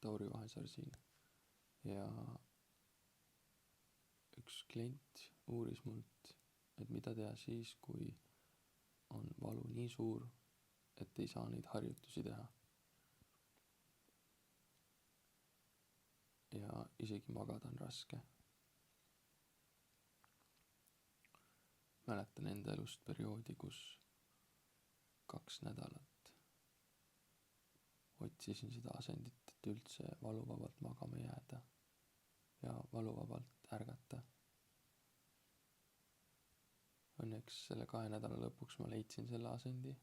Tauri Vahesaar siin ja üks klient uuris mult, et mida teha siis, kui on valu nii suur, et ei saa neid harjutusi teha. Ja isegi magada on raske. Mäletan enda elust perioodi, kus 2 nädalat otsisin seda asendit, et üldse valuvabalt magama jääda ja valuvabalt ärgata. Õnneks selle 2 nädala lõpuks ma leidsin selle asendi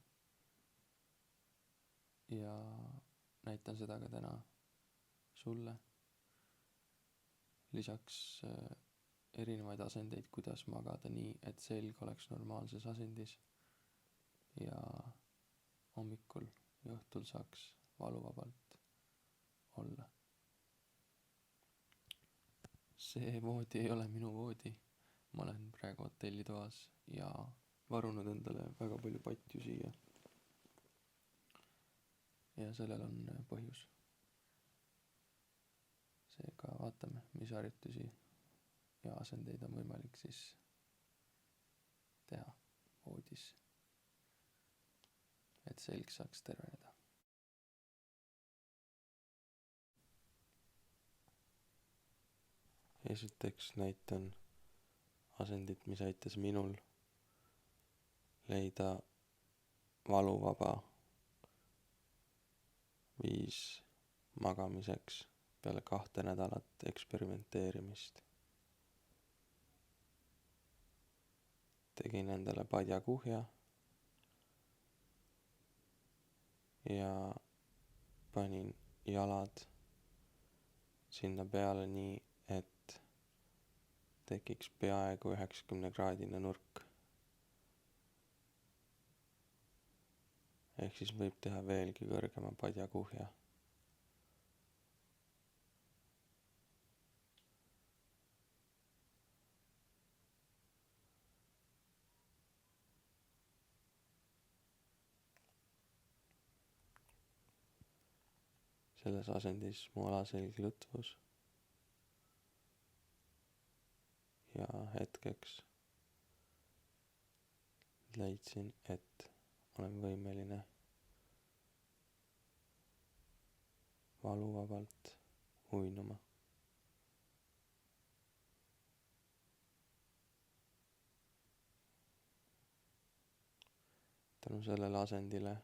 ja näitan seda ka täna sulle. Lisaks erinevaid asendeid, kuidas magada nii, et selg oleks normaalses asendis ja hommikul ja õhtul saaks valuvabalt olla. See voodi ei ole minu voodi. Ma olen praegu hotellitoas ja varunud endale väga palju patju siia. Ja sellel on põhjus. Seega vaatame, mis harjutusi ja asendeid on võimalik siis teha voodis, et selg saaks terveneda. Esiteks näitan asendit, mis aitas minul leida valuvaba viis magamiseks peale 2 nädalat eksperimenteerimist. Tegin endale padjakuhja ja panin jalad sinna peale nii, et tekiks peaaegu 90-kraadine nurk. Ehk siis võib teha veelgi kõrgema padjakuhja. Selles asendis mu alaselg lõtvus ja hetkeks leidsin, et olen võimeline valuvabalt uinuma. Tänu sellele asendile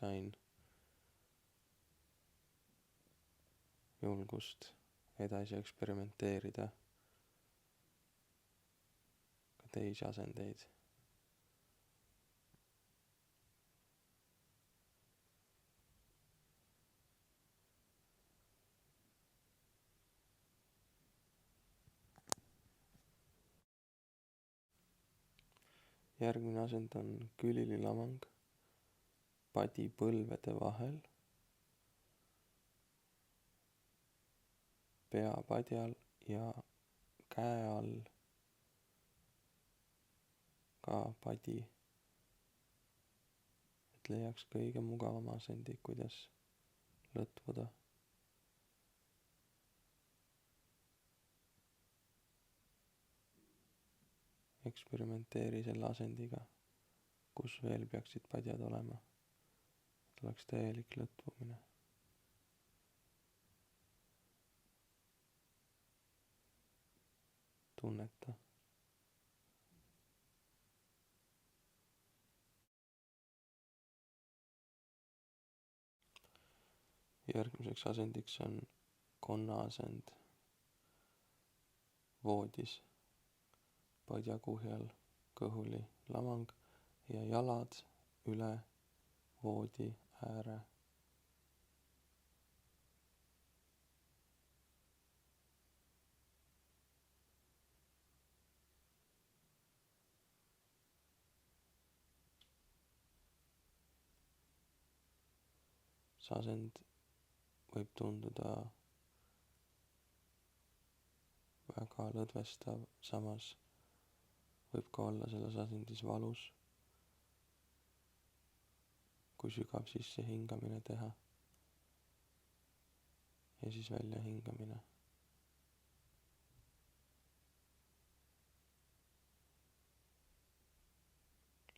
sain julgust edasi eksperimenteerida ka teisi asendeid. Järgmine asend on külililamang padi põlvede vahel, pea padjal ja käe all ka padi, et leiaks kõige mugavam asendi, kuidas lõtvuda. Eksperimenteeri selle asendiga, kus veel peaksid padjad olema, et oleks täielik lõtvumine. Tunneta. Järgmiseks asendiks on konnaasend voodis, padjakuhjal kõhuli lamang ja jalad üle voodi ääre. See asend võib tunduda väga lõdvestav, samas võib ka olla selles asendis valus, kui sügav sissehingamine teha. ja siis väljahingamine.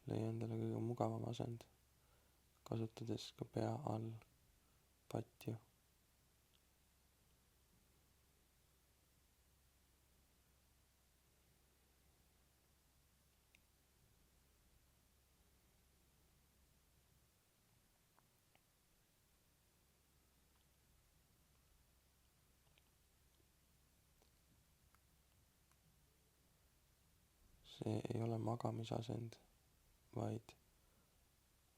Leia endale kõige mugavam asend, kasutades ka pea all patju. See ei ole magamisasend, vaid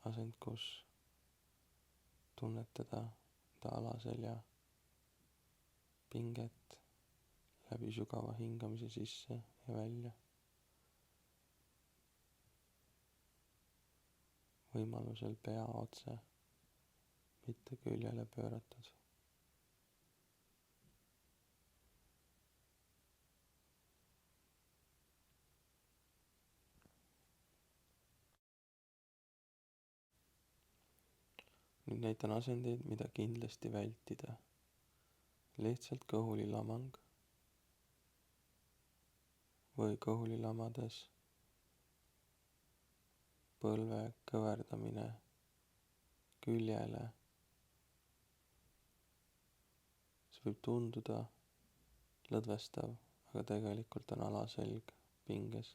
asend, kus tunnetada alaselja pinget läbi sügava hingamise sisse ja välja. Võimalusel pea otse, mitte küljele pööratud. Nüüd näitan asendeid, mida kindlasti vältida. Lihtsalt kõhulilamang või kõhulilamades põlve kõverdamine küljele. See võib tunduda lõdvestav, aga tegelikult on alaselg pinges.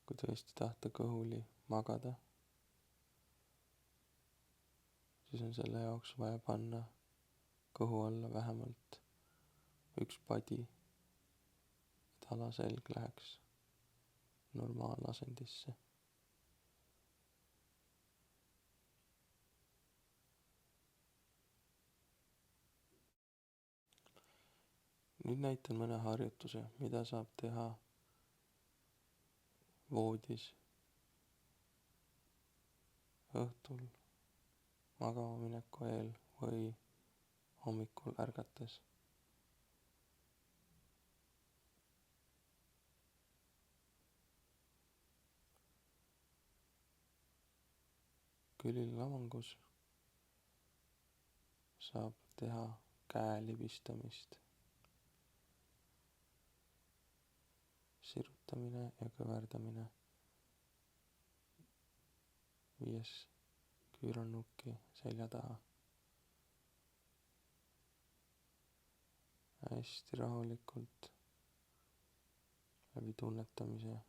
Kui tõesti tahta kõhuli magada, siis on selle jaoks vaja panna kõhu alla vähemalt üks padi, et alaselg läheks normaalasendisse. Nüüd näitan mõne harjutuse, mida saab teha voodis õhtul magama mineku eel või hommikul ärgates. Külililamangus saab teha käe libistamist, sirutamine ja kõverdamine, viies küürannukki selja taha. Hästi rahulikult läbi tunnetamise.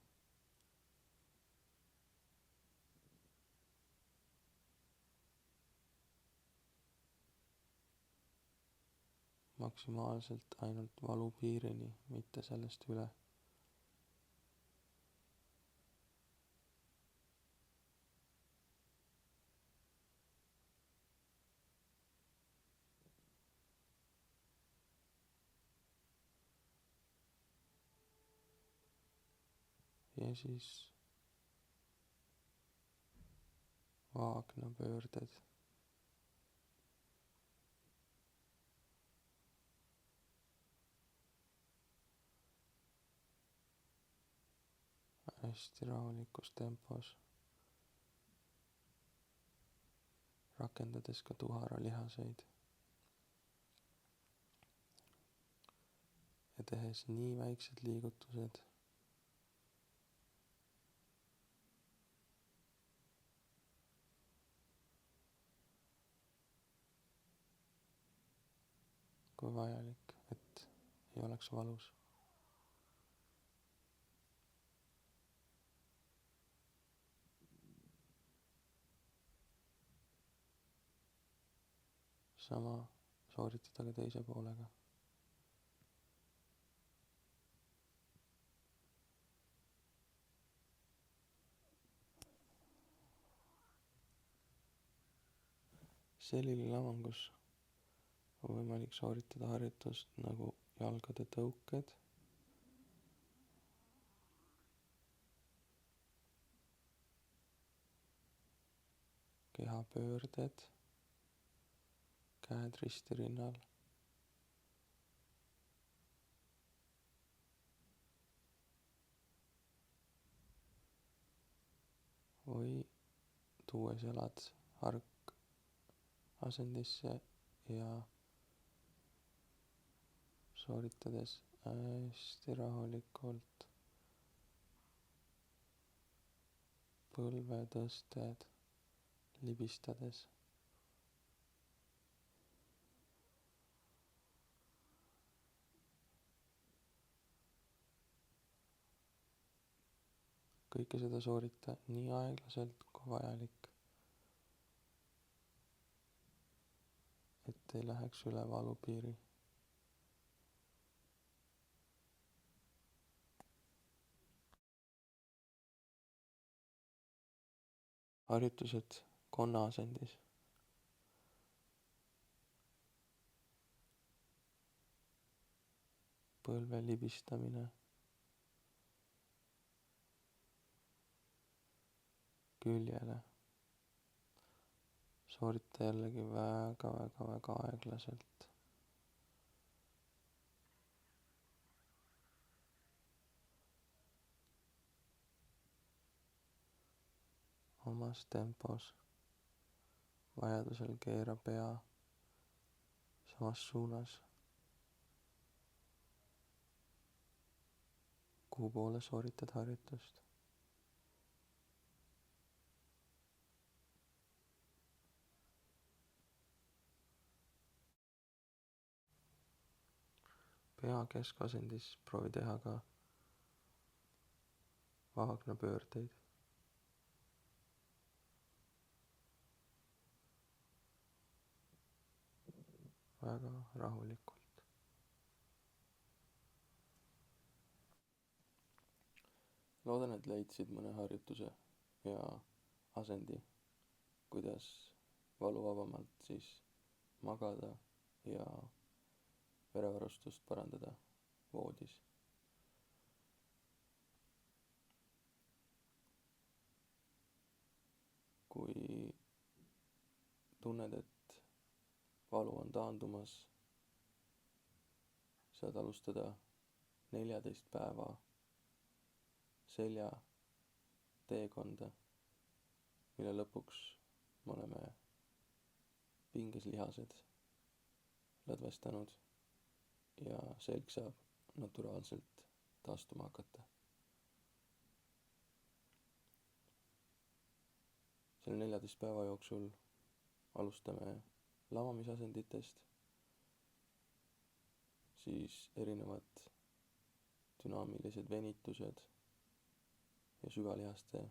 Maksimaalselt ainult valupiirini, mitte sellest üle. Ja siis vaagnapöörded. Hästi rahulikus tempos, rakendades ka tuharalihaseid ja tehes nii väiksed liigutused, kui vajalik, et ei oleks valus. Sama sooritada ka teise poolega. Selililamangus on võimalik sooritada harjutust nagu jalgade tõuked, kehapöörded, käed ristirinnal, või tuues jalad hark asendisse ja sooritades hästi rahulikult põlvetõsted, libistades. Kõike seda soorita nii aeglaselt kui vajalik, et ei läheks üle valupiiri. Harjutused konnaasendis. Põlve libistamine. Küljele. Soorita jällegi väga aeglaselt. Omas tempos. Vajadusel keera pea samas suunas, kuhu poole sooritad harjutust. Pea keskasendis proovi teha ka vaagnapöördeid. Väga rahulikult. Loodan, et leidsid mõne harjutuse ja asendi, kuidas valuvabamalt siis magada ja verevarustust parandada voodis. Kui tunned, et valu on taandumas, saad alustada 14 päeva selja teekonda, mille lõpuks me oleme pingeslihased lõdvestanud ja selg saab naturaalselt taastuma hakata. Selle 14 päeva jooksul alustame lamamisasenditest, siis erinevad dünaamilised venitused ja süvalihaste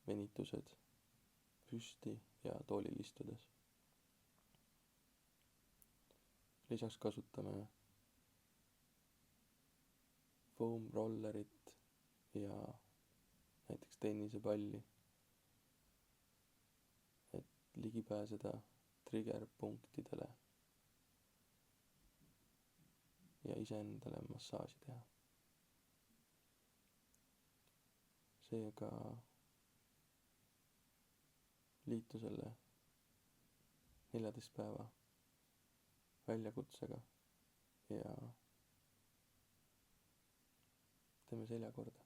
venitused püsti ja toolil istudes. Lisaks kasutame foam rollerit ja näiteks tennisepalli, et ligi pääseda trigger-punktidele ja iseendale massaaži teha. Seega liitu selle 14 päeva väljakutsega ja teeme selja korda.